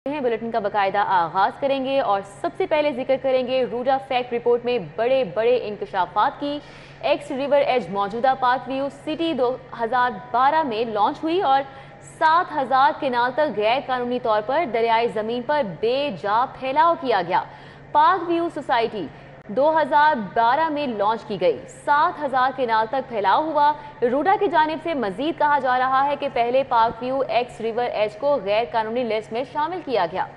हैं बुलेटिन का बाकायदा आगाज करेंगे और सबसे पहले जिक्र करेंगे रूडा फैक्ट रिपोर्ट में बड़े बड़े इंकशाफात की। एक्स रिवर एज मौजूदा पार्क व्यू सिटी 2012 में लॉन्च हुई और 7000 किनाल तक गैर कानूनी तौर पर दरियाई जमीन पर बेजा फैलाव किया गया। पार्क व्यू सोसाइटी 2012 में लॉन्च की गई। 7000 किनाल तक फैलाव हुआ। रूडा की जानिब से मजीद कहा जा रहा है कि पहले Park View X River Edge को गैर कानूनी लिस्ट में शामिल किया गया।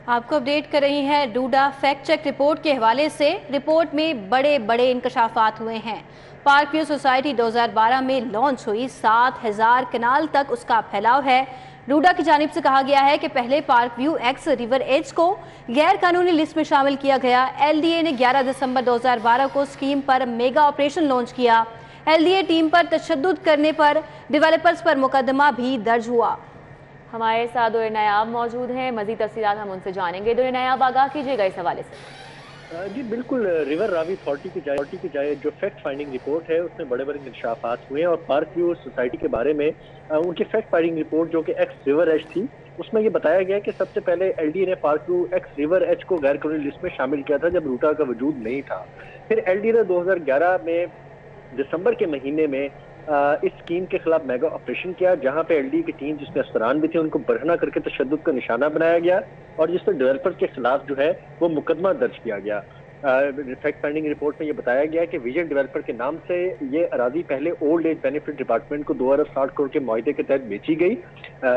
आपको अपडेट कर रही हैं रूडा फैक्ट चेक रिपोर्ट के हवाले से। रिपोर्ट में बड़े बड़े इंकशाफात हुए हैं। पार्क व्यू सोसाइटी 2012 में लॉन्च हुई, 7000 कनाल तक उसका फैलाव है। रूडा की जानिब से कहा गया है कि पहले Park View X River Edge को गैर कानूनी लिस्ट में शामिल किया गया। एलडीए ने 11 दिसंबर 2012 को स्कीम पर मेगा ऑपरेशन लॉन्च किया। एलडीए टीम पर तशद्दुद करने पर डेवलपर्स पर मुकदमा भी दर्ज हुआ। हमारे साथ दुर नायाब मौजूद हैं, मजीद तफसीलात हम उनसे जानेंगे। दुर नायाब, आगाह कीजिएगा इस हवाले से। जी बिल्कुल, रिवर रावी अथॉरिटी की जाए जो फैक्ट फाइंडिंग रिपोर्ट है उसमें बड़े बड़े इंकशाफात हुए हैं और पार्क व्यू सोसाइटी के बारे में उनकी फैक्ट फाइंडिंग रिपोर्ट जो कि एक्स रिवर एज थी उसमें ये बताया गया कि सबसे पहले एलडीए ने Park View X River Edge को गैर कानूनी लिस्ट में शामिल किया था जब रूटा का वजूद नहीं था। फिर एलडीए ने 2011 में दिसंबर के महीने में इस स्कीम के खिलाफ मेगा ऑपरेशन किया, जहां पे एलडीए की टीम जिसमें अफसरान भी थे उनको बरहना करके तशद्दुद का निशाना बनाया गया और जिस पर डेवलपर के खिलाफ जो है वो मुकदमा दर्ज किया गया। फैक्ट फाइंडिंग रिपोर्ट में ये बताया गया कि विजन डेवलपर के नाम से ये अराजी पहले ओल्ड एज बेनिफिट डिपार्टमेंट को 2 अरब 60 करोड़ के मुआहदे के तहत बेची गई।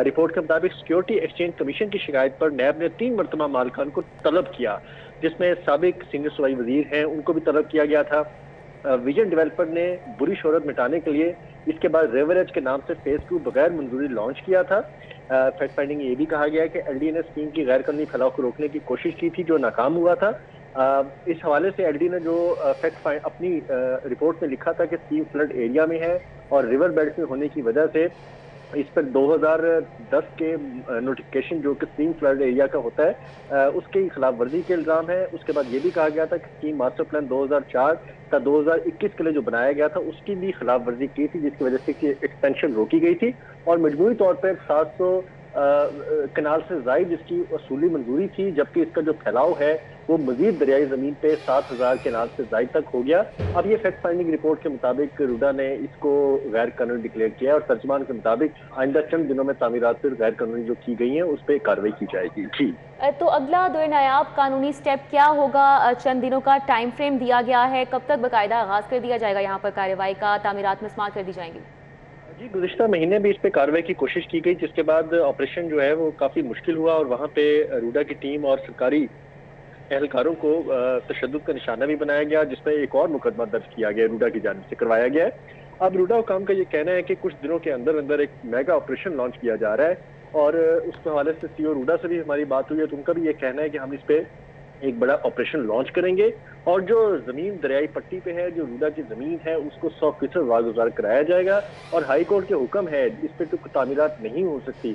रिपोर्ट के मुताबिक सिक्योरिटी एक्सचेंज कमीशन की शिकायत पर नैब ने 3 मरतबा मालिकान को तलब किया, जिसमें साबिक सीनियर सूबाई वजीर हैं उनको भी तलब किया गया था। विजन डेवलपर ने बुरी शोहरत मिटाने के लिए इसके बाद रिवरेज के नाम से फेज 2 बगैर मंजूरी लॉन्च किया था। फैक्ट फाइंडिंग ये भी कहा गया कि एलडी ने स्कीम की गैर कानूनी फैलाव को रोकने की कोशिश की थी जो नाकाम हुआ था। इस हवाले से एलडी ने जो अपनी रिपोर्ट में लिखा था कि स्कीम फ्लड एरिया में है और रिवर बेल्ट में होने की वजह से इस पर 2010 के नोटिफिकेशन जो कि स्कीम फ्लड एरिया का होता है उसके खिलाफ वर्जी के इल्जाम है। उसके बाद ये भी कहा गया था कि स्कीम मास्टर प्लान 2004 का 2021 के लिए जो बनाया गया था उसकी भी खिलाफ वर्जी की थी, जिसकी वजह से एक्सटेंशन रोकी गई थी और मजबूरी तौर पर 700 कनाल से जायद इसकी वसूली मंजूरी थी, जबकि इसका जो फैलाव है वो मजीद दरियाई जमीन पे 7000 कनाल से जायद तक हो गया। अब ये फैक्ट फाइंडिंग रिपोर्ट के मुताबिक रूडा ने इसको गैर कानूनी डिक्लेयर किया और तर्जमान के मुताबिक आइंदा चंद दिनों में तामीरात पर गैर कानूनी जो की गई हैं उस पर कार्रवाई की जाएगी। जी तो अगला दुर नायाब कानूनी स्टेप क्या होगा? चंद दिनों का टाइम फ्रेम दिया गया है, कब तक बाकायदा आगाज कर दिया जाएगा यहाँ पर कार्रवाई का, तामीरात में स्मार्ट कर दी जाएंगी? जी गुज़िश्ता महीने भी इस पे कार्रवाई की कोशिश की गई, जिसके बाद ऑपरेशन जो है वो काफ़ी मुश्किल हुआ और वहाँ पे रूडा की टीम और सरकारी एहलकारों को तशद्दुद का निशाना भी बनाया गया, जिसमें एक और मुकदमा दर्ज किया गया, रूडा की जानिब से करवाया गया है। अब रूडा हुकाम का ये कहना है कि कुछ दिनों के अंदर अंदर एक मेगा ऑपरेशन लॉन्च किया जा रहा है और उस हवाले से सीओ रूडा से भी हमारी बात हुई है, तो उनका भी ये कहना है कि हम इस पे एक बड़ा ऑपरेशन लॉन्च करेंगे और जो जमीन दरियाई पट्टी पे है, जो रूडा की जमीन है, उसको 100% वागुजार कराया जाएगा और हाई कोर्ट के हुक्म है इस पे तो तामीरात नहीं हो सकती,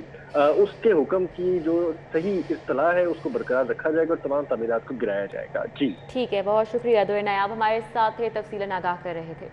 उसके हुक्म की जो सही इत्तला है उसको बरकरार रखा जाएगा और तमाम तामीरात को गिराया जाएगा। जी ठीक है, बहुत शुक्रिया दुर नायाब, हमारे साथ थे, तफसीलन आगाह कर रहे थे।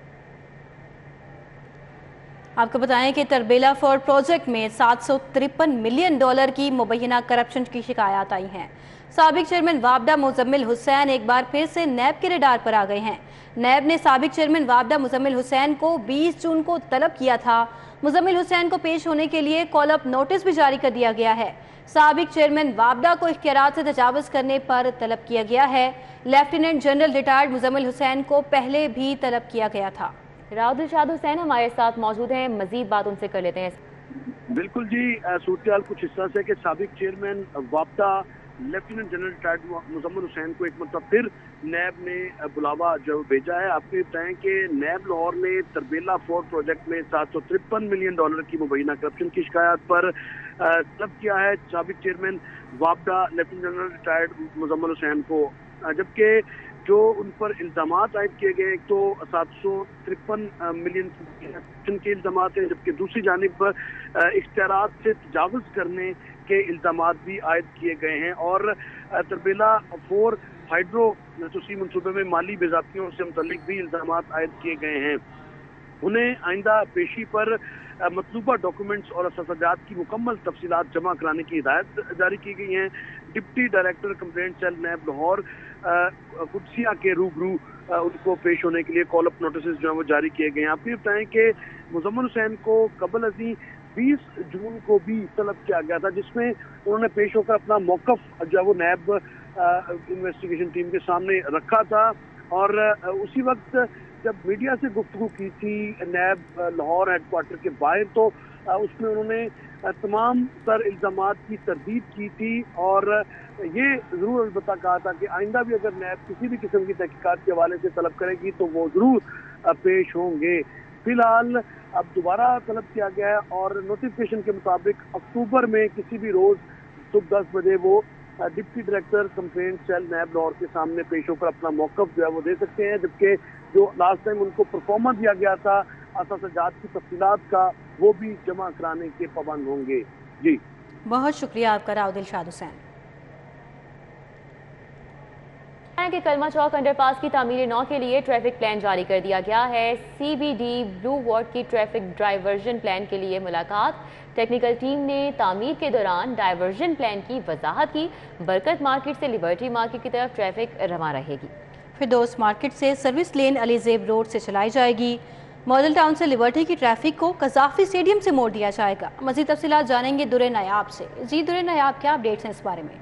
आपको बताएं कि तरबेला फॉर प्रोजेक्ट में $753 मिलियन की मुबैना करप्शन की शिकायत आई हैं। साबिक चेयरमैन वाबडा मुजम्मिल हुसैन एक बार फिर से नैब के रडार पर आ गए हैं। नैब ने साबिक चेयरमैन वाबडा मुजम्मिल हुसैन को 20 जून को तलब किया था। मुजम्मिल हुसैन को पेश होने के लिए कॉल अप नोटिस भी जारी कर दिया गया है। साबिक चेयरमैन वाबडा को इख्तियारात से तजावुज करने पर तलब किया गया है। Lieutenant general retired Muzammil Hussain को पहले भी तलब किया गया था। राव दिलशाद हुसैन हमारे साथ मौजूद हैं, मजीद बात उनसे कर लेते हैं। बिल्कुल जी, सूरत कुछ इस तरह से कि साबिक चेयरमैन वाबडा lieutenant general retired Muzammil Hussain को एक मतलब फिर नैब ने बुलावा जो भेजा है। आपको बताएं कि नैब लाहौर ने तरबेला फोर प्रोजेक्ट में $753 मिलियन की मुबैना करप्शन की शिकायत पर तलब किया है साबिक चेयरमैन वाबडा lieutenant general retired Muzammil Hussain को, जबकि जो उन पर इल्जाम आयद किए गए तो 753 मिलियन के इल्जाम हैं, जबकि दूसरी जानिब पर इख्तियारात से तजावुज करने के इल्जाम भी आयद किए गए हैं और तरबेला 4 हाइड्रो तोसी मनसूबे में माली बेजातियों से मुतल्लिक भी इल्जाम आयद किए गए हैं। उन्हें आइंदा पेशी पर मतलूबा डॉक्यूमेंट्स और असाजात की मुकम्मल तफसीलात जमा कराने की हिदायत जारी की गई हैं। डिप्टी डायरेक्टर कंप्लेंट सेल नैब लाहौर कुदसिया के रूबरू उनको पेश होने के लिए कॉल अप नोटिस जो है वो जारी किए गए हैं। आपको बताएं कि मुजम्मिल हुसैन को कबल अजी 20 जून को भी तलब किया गया था, जिसमें उन्होंने पेश होकर अपना मौकफ जो है वो नैब इन्वेस्टिगेशन टीम के सामने रखा था। और उसी वक्त जब मीडिया से गुफ्तगू की थी नैब लाहौर हेडक्वार्टर के बाहर, तो उसमें उन्होंने तमाम तर इल्जामात की तरदीद की थी और ये जरूर अलबत्ता कहा था कि आइंदा भी अगर नैब किसी भी किस्म की तहकीकात के हवाले से तलब करेगी तो वो जरूर पेश होंगे। फिलहाल अब दोबारा तलब किया गया है और नोटिफिकेशन के मुताबिक अक्टूबर में किसी भी रोज सुबह 10 बजे वो डिप्टी डायरेक्टर कंप्लेंट सेल नैब लाहौर के सामने पेश होकर अपना मौकफ जो है वो दे सकते हैं, जबकि जो लास्ट टाइम उनको परफॉर्मा दिया गया था असाजात की तफसीलात का, वो भी जमा कराने के पाबंद होंगे। जी बहुत शुक्रिया आपका राव दिलशाद हुसैन। कि कलमा चौक अंडरपास की तामीर 9 के लिए ट्रैफिक प्लान जारी कर दिया गया है। CBD ब्लू वार्ड की ट्रैफिक डाइवर्जन प्लान के लिए मुलाकात। टेक्निकल टीम ने तामीर के दौरान डाइवर्जन प्लान की वजाहत की। बरकत मार्केट से लिबर्टी मार्केट की तरफ ट्रैफिक रवा रहेगी। फिरदौस मार्केट से सर्विस लेन अलीजेब रोड से चलाई जाएगी। मॉडल टाउन से लिबर्टी की ट्रैफिक को कजाफी स्टेडियम से मोड़ दिया जाएगा। मज़ीद तफसीलात जानेंगे दुरे नायाब से। जी दुरे नायाब, क्या अपडेट्स हैं इस बारे में?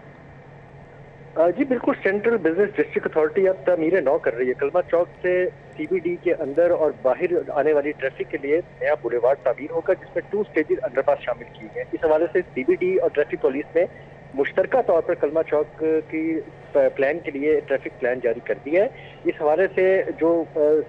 जी बिल्कुल, सेंट्रल बिजनेस डिस्ट्रिक्ट अथॉरिटी अब तामीर 9 कर रही है। कलमा चौक से CBD के अंदर और बाहर आने वाली ट्रैफिक के लिए नया बुलेवार्ड तामीर होगा, जिसमें 2 स्टेजेस अंडरपास शामिल किए गए। इस हवाले से CBD और ट्रैफिक पुलिस ने मुश्तरका तौर पर कलमा चौक की प्लान के लिए ट्रैफिक प्लान जारी कर दिया है। इस हवाले से जो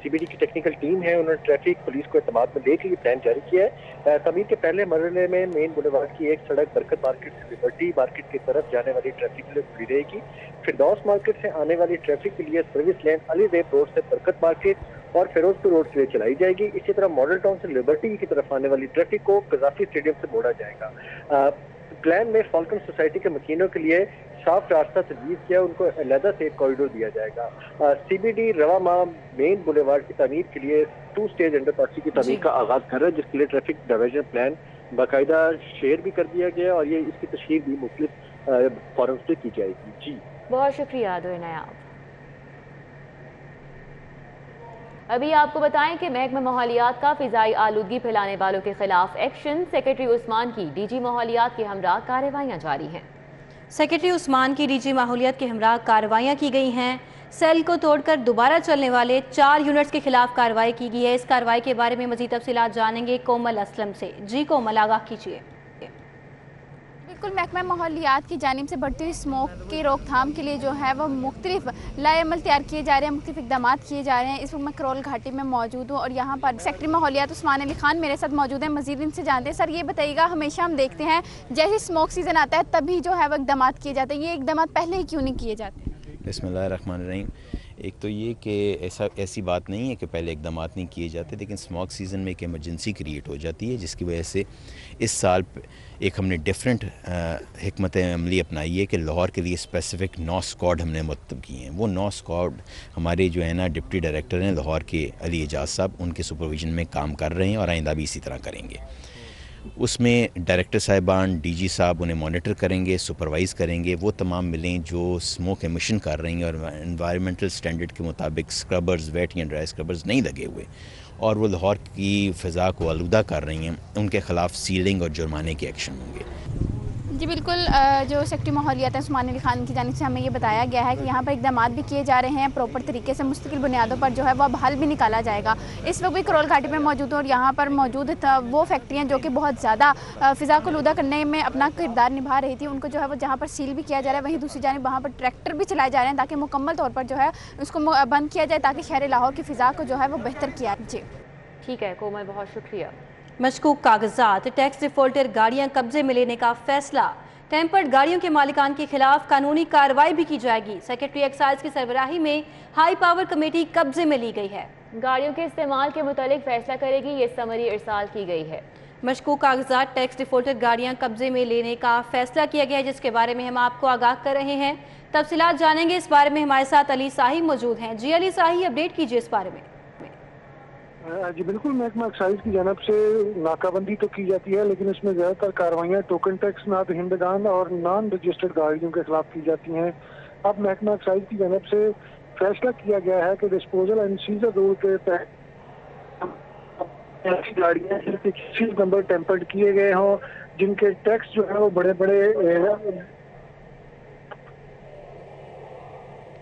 CBD की टेक्निकल टीम है उन्होंने ट्रैफिक पुलिस को इत्तेमाद में लेकर ये प्लान जारी किया है। तमीर के पहले मरहले में मेन बुलेवार्ड की एक सड़क बरकत मार्केट से लिबर्टी मार्केट की तरफ जाने वाली ट्रैफिक के लिए खुली रहेगी। फिरदौस मार्केट से आने वाली ट्रैफिक के लिए सर्विस लेन अलीजेब रोड से बरकत मार्केट और फिरोजपुर रोड के लिए चलाई जाएगी। इसी तरह मॉडल टाउन से लिबर्टी की तरफ आने वाली ट्रैफिक को कजाफी स्टेडियम से मोड़ा जाएगा। प्लान में फाल्कन सोसाइटी के मकीनों के लिए साफ रास्ता तजवीज़ किया, उनको अलहदा से एक कॉरिडोर दिया जाएगा। CBD रवामा मेन बुलेवार्ड की तामीर के लिए 2 स्टेज अंडरपास की तामीर का आगाज कर रहा है, जिसके लिए ट्रैफिक डाइवर्जन प्लान बाकायदा शेयर भी कर दिया गया और ये इसकी तशरीह भी मुख्तलिफ फोरम्स पे की जाएगी। जी बहुत शुक्रिया दुरे नायाब। अभी आपको बताएं कि महकमा माहौलियात का फिजाई आलूदगी फैलाने वालों के खिलाफ एक्शन। सेक्रेटरी उस्मान की DG माहौलियात के हमरा कार्रवाइयाँ जारी हैं। सेक्रेटरी उस्मान की DG माहौलियात के हमरा कार्रवाइयाँ की गई हैं। सेल को तोड़कर दोबारा चलने वाले 4 यूनिट्स के खिलाफ कार्रवाई की गई है। इस कार्रवाई के बारे में मज़ीद तफसीलात जानेंगे कोमल असलम से। जी कोमल, आगाह कीजिए। बिल्कुल, महकमा माहौलियात की जानिब से बढ़ती हुई स्मोक की रोकथाम के लिए जो है वह मुख्तलिफ लाएमल तैयार किए जा रहे हैं, मुख्तलिफ इकदाम किए जा रहे हैं। इस वक्त मैं करौल घाटी में मौजूद हूँ और यहाँ पर सेक्रेटरी माहौलियात उस्मान अली खान मेरे साथ मौजूद हैं। मजीद इनसे जानते हैं। सर ये बताइएगा, हमेशा हम देखते हैं जैसे स्मोक सीज़न आता है तभी जो है वह इकदाम किए जाते हैं, ये इकदाम पहले ही क्यों नहीं किए जाते? बिस्मिल्लाहिर्रहमानिर्रहीम। एक तो ये कि ऐसी बात नहीं है कि पहले इकदाम नहीं किए जाते, लेकिन स्मोक सीज़न में एक इमरजेंसी क्रिएट हो जाती है, जिसकी वजह से इस साल एक हमने डिफरेंट हिकमत अमली अपनाई है कि लाहौर के लिए स्पेसिफ़िक 9 स्क्वाड हमने मुरतब किए हैं। वो 9 स्क्वाड हमारे जो है ना डिप्टी डायरेक्टर हैं लाहौर के अली एजाज साहब, उनके सुपरविजन में काम कर रहे हैं और आइंदा भी इसी तरह करेंगे। उसमें डायरेक्टर साहिबान DG साहब उन्हें मॉनिटर करेंगे, सुपरवाइज़ करेंगे। वो तमाम मिलें जो स्मोक एमिशन कर रही हैं और एनवायरमेंटल स्टैंडर्ड के मुताबिक स्क्रबर्स, वेट या ड्राई स्क्रबर्स नहीं लगे हुए और वो लाहौर की फ़िज़ा को आलूदा कर रही हैं, उनके ख़िलाफ़ सीलिंग और जुर्माने के एक्शन होंगे। जी बिल्कुल, जो सेक्रेटरी माहौलियात है उस्मान अली खान की जानिब से हमें ये बताया गया है कि यहाँ पर इकदाम भी किए जा रहे हैं प्रॉपर तरीके से, मुस्तकिल बुनियादों पर जो है वह हल भी निकाला जाएगा। इस वक्त भी करौल घाटी में मौजूद हूँ और यहाँ पर मौजूद वो फैक्ट्रियाँ जो कि बहुत ज़्यादा फ़िज़ा को आलूदा करने में अपना किरदार निभा रही थी, उनको जो है वो जहाँ पर सील भी किया जा रहा है, वहीं दूसरी जानिब वहाँ पर ट्रैक्टर भी चलाए जा रहे हैं ताकि मुकम्मल तौर पर जो है उसको बंद किया जाए ताकि शहर लाहौर की फ़िज़ा को जो है वो बेहतर किया जाए। ठीक है कोमल, बहुत शुक्रिया। मशकूक कागजात, टैक्स डिफॉल्टर गाड़ियाँ कब्जे में लेने का फैसला। टेम्पर्ड गाड़ियों के मालिकान के खिलाफ कानूनी कार्रवाई भी की जाएगी। सेक्रेटरी एक्साइज की सरबराही में हाई पावर कमेटी कब्जे में ली गई है। गाड़ियों के इस्तेमाल के मुतालिक फैसला करेगी, ये समरी इरसाल की गई है। मशकूक कागजात टैक्स डिफॉल्टर गाड़ियां कब्जे में लेने का फैसला किया गया है, जिसके बारे में हम आपको आगाह कर रहे हैं। तफसीलात जानेंगे, इस बारे में हमारे साथ अली साही मौजूद हैं। जी अली साही, अपडेट कीजिए इस बारे में। जी बिल्कुल, महकमा एक्साइज की जानब से नाकाबंदी तो की जाती है, लेकिन इसमें ज्यादातर कार्रवाइयाँ टोकन टैक्स नादहिंदगान और नॉन रजिस्टर्ड गाड़ियों के खिलाफ की जाती हैं। अब महकमा एक्साइज की जानब से फैसला किया गया है कि डिस्पोजल एंड सीजर रूल के तहत ऐसी गाड़ियाँ जिनके सील नंबर टेम्पर्ड किए गए हों, जिनके टैक्स जो है वो बड़े बड़े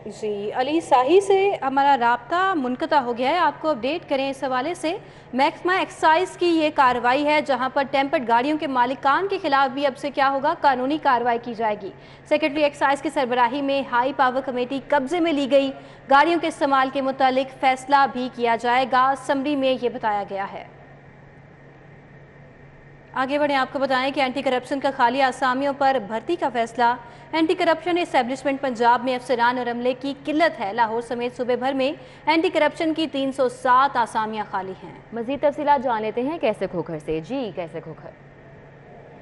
जी, अली शाही से हमारा राब्ता मुनक़ता हो गया है। आपको अपडेट करें इस हवाले से। महकमा एक्साइज की ये कार्रवाई है जहां पर टेम्पर्ड गाड़ियों के मालिकान के खिलाफ भी अब से क्या होगा, कानूनी कार्रवाई की जाएगी। सेक्रेटरी एक्साइज की सरबराही में हाई पावर कमेटी कब्जे में ली गई गाड़ियों के इस्तेमाल के मुतालिक फैसला भी किया जाएगा, समरी में ये बताया गया है। आगे बढ़े, आपको बताएं कि एंटी करप्शन का खाली आसामियों पर भर्ती का फैसला। एंटी करप्शन एस्टेब्लिशमेंट पंजाब में अफसरान और अमले की किल्लत है। लाहौर समेत सूबे भर में एंटी करप्शन की 307 आसामियां खाली हैं। मजीद तफसीलात जान लेते हैं कैसे खोखर से। जी कैसे खोखर।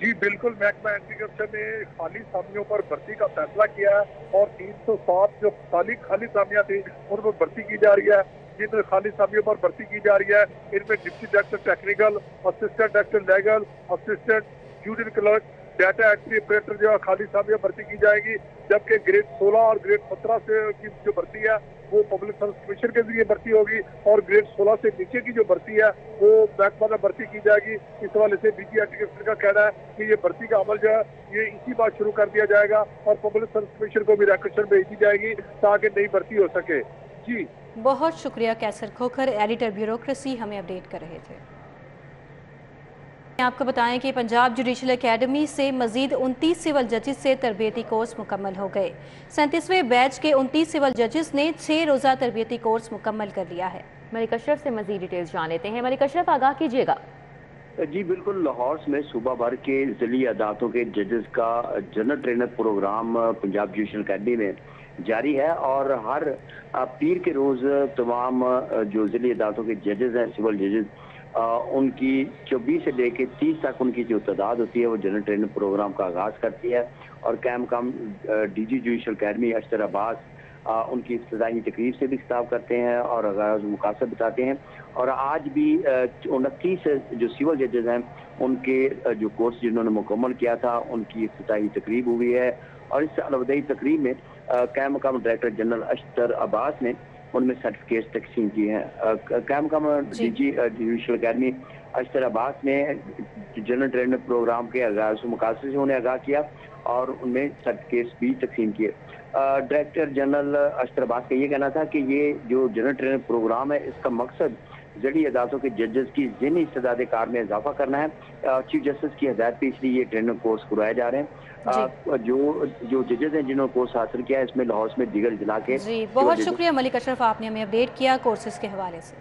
जी बिल्कुल, महकमा एंटी करप्शन ने खाली सामियों पर भर्ती का फैसला किया है और 307 जो खाली सामियां थी उन पर भर्ती की जा रही है। जिन खाली सामियों पर भर्ती की जा रही है इनमें deputy director technical, assistant director legal, assistant junior clerk, data entry operator जो खाली सामियां भर्ती की जाएगी। जबकि ग्रेड 16 और ग्रेड 17 से की जो भर्ती है वो पब्लिक सर्विस कमीशन के जरिए भर्ती होगी और ग्रेड 16 से नीचे की जो भर्ती है वो महकमा में भर्ती की जाएगी। इस हवाले से डीजी एंटी करप्शन का कहना है कि ये भर्ती का अमल जो है ये इसी बार शुरू कर दिया जाएगा और पब्लिक सर्विस कमीशन को भी रिक्वेस्ट भेज दी जाएगी ताकि नई भर्ती हो सके। जी बहुत शुक्रिया कैसर खोखर, एडिटर ब्यूरोक्रेसी हमें अपडेट कर रहे थे। आपको बताएं कि पंजाब जुडिशल एकेडमी से मजीद 29 सिविल जजेस से तरबियती कोर्स मुकम्मल हो गए। 37वें बैच के 29 सिविल जजेस ने 6 रोज़ा तरबियती कोर्स मुकम्मल कर लिया है। मलिक अशरफ से मजीद डिटेल्स जान लेते हैं। मलिक अशरफ, आगाह कीजिएगा। जी बिल्कुल, लाहौर में सूबा भर के जिली अदालतों के जजेस का general trainer program Punjab judicial academy में जारी है और हर पीर के रोज तमाम जो जिली अदालतों के जजेस हैं, सिविल जजेस, उनकी 24 से लेकर 30 तक उनकी जो तादाद होती है वो जनरल ट्रेनिंग प्रोग्राम का आगाज करती है और कैम कम डीजी जुडिशल एकेडमी अशतर अब्बास उनकी इफ्तिताही तकरीब से भी खिताब करते हैं और आगाज मुकासब बताते हैं। और आज भी 29 जो सिविल जजेस हैं उनके जो कोर्स जिन्होंने मुकम्मल किया था उनकी इफ्तिताही तकरीब हुई है और इस अलविदाई तकरीब में कैम मकाम डायरेक्टर जनरल अशतर अब्बास ने उनमें सर्टिफिकेट तकसीम किए हैं। कैम मकाम डीजी जुडिशल एकेडमी अशतर अब्बास ने जनरल ट्रेनिंग प्रोग्राम के आगाज मुकासब से उन्हें आगाह किया और उनमें सर्टिफिकेट भी तकसीम किए। डायरेक्टर जनरल अशतर अब्बास का ये कहना था कि ये जो जनरल ट्रेनिंग प्रोग्राम है इसका मकसद जड़ी अदालतों के जजेस की ज़हनी इस्तेदाद कार में इजाफा करना है। चीफ जस्टिस की हदायत पे इसलिए ये ट्रेनिंग कोर्स करवाए जा रहे हैं। जो जजेस हैं जिन्होंने कोर्स हासिल किया है इसमें लाहौर में दीगर जिला के। जी बहुत शुक्रिया मलिक अशरफ, आपने हमें अपडेट किया कोर्सेज के हवाले से।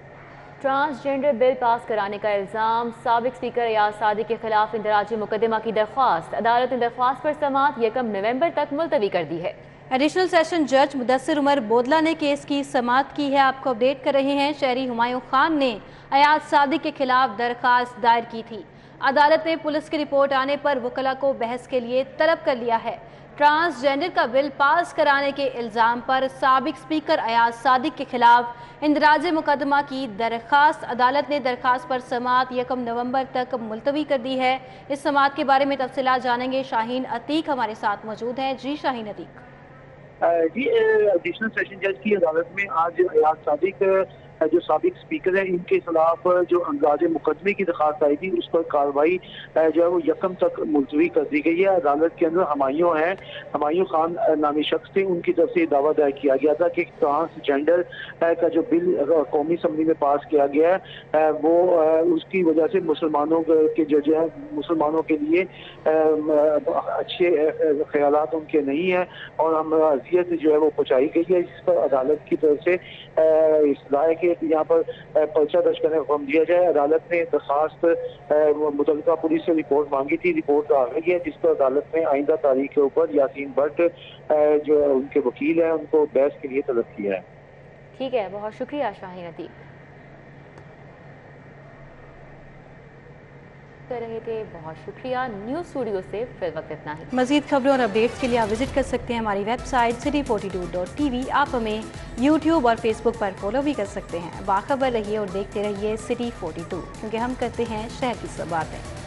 ट्रांसजेंडर बिल पास कराने का इल्ज़ाम, साबिक स्पीकर अयाज सादिक के खिलाफ इंदराजी मुकदमा की दरख्वास्त। अदालत ने दरख्वास्त पर समाअत 1 नवंबर तक मुलतवी कर दी है। एडिशनल सेशन जज मुदस्सिर उमर बोदला ने केस की समाअत की है। आपको अपडेट कर रहे हैं। शहरी हुमायूं खान ने अयाज सादिक के खिलाफ दरखास्त दायर की थी। अदालत ने पुलिस की रिपोर्ट आने पर वकला को बहस के लिए तलब कर लिया है। ट्रांसजेंडर का बिल पास कराने के इल्ज़ाम पर साबिक स्पीकर अयाज सादिक के खिलाफ इंदराज मुकदमा की दरखास्त। अदालत ने दरखास्त पर समाअत 1 नवंबर तक मुलतवी कर दी है। इस समाअत के बारे में तफसीलात जानेंगे। शाहीन अतीक हमारे साथ मौजूद हैं। जी शाहीन अतीक। जी एडिशनल सेशन जज की अदालत में आज अयाज सादिक जो साबिक स्पीकर है इनके खिलाफ जो अंदाज मुकदमे की दरखास्त आई थी उस पर कार्रवाई जो है वो 1 तक मुलतवी कर दी गई है। अदालत के अंदर हुमायूं खान नामी शख्स थे, उनकी तरफ से दावा दायर किया गया था कि ट्रांसजेंडर का जो बिल कौमी असम्बली में पास किया गया है वो उसकी वजह से मुसलमानों के जो है मुसलमानों के लिए अच्छे ख्यालात उनके नहीं है और हम अजियत जो है वो पहुँचाई गई है। इस पर अदालत की तरफ से इस राय के यहाँ पर पर्चा दर्ज करने का हुक्म दिया जाए। अदालत ने दरखास्त मुतल्लिका पुलिस से रिपोर्ट मांगी थी, रिपोर्ट आ गई है जिस पर अदालत ने आइंदा तारीख के ऊपर यासीन भट्ट जो उनके वकील हैं उनको बहस के लिए तलब किया है। ठीक है, बहुत शुक्रिया शाहीन अतीक। कर रहे थे। बहुत शुक्रिया। न्यूज़ स्टूडियो से फिर वक्त इतना ही। मजीद खबरों और अपडेट्स के लिए आप विजिट कर सकते हैं हमारी वेबसाइट city42.tv। आप हमें यूट्यूब और फेसबुक पर फॉलो भी कर सकते हैं। बाखबर रहिए और देखते रहिए City 42, क्योंकि हम करते हैं शहर की बातें।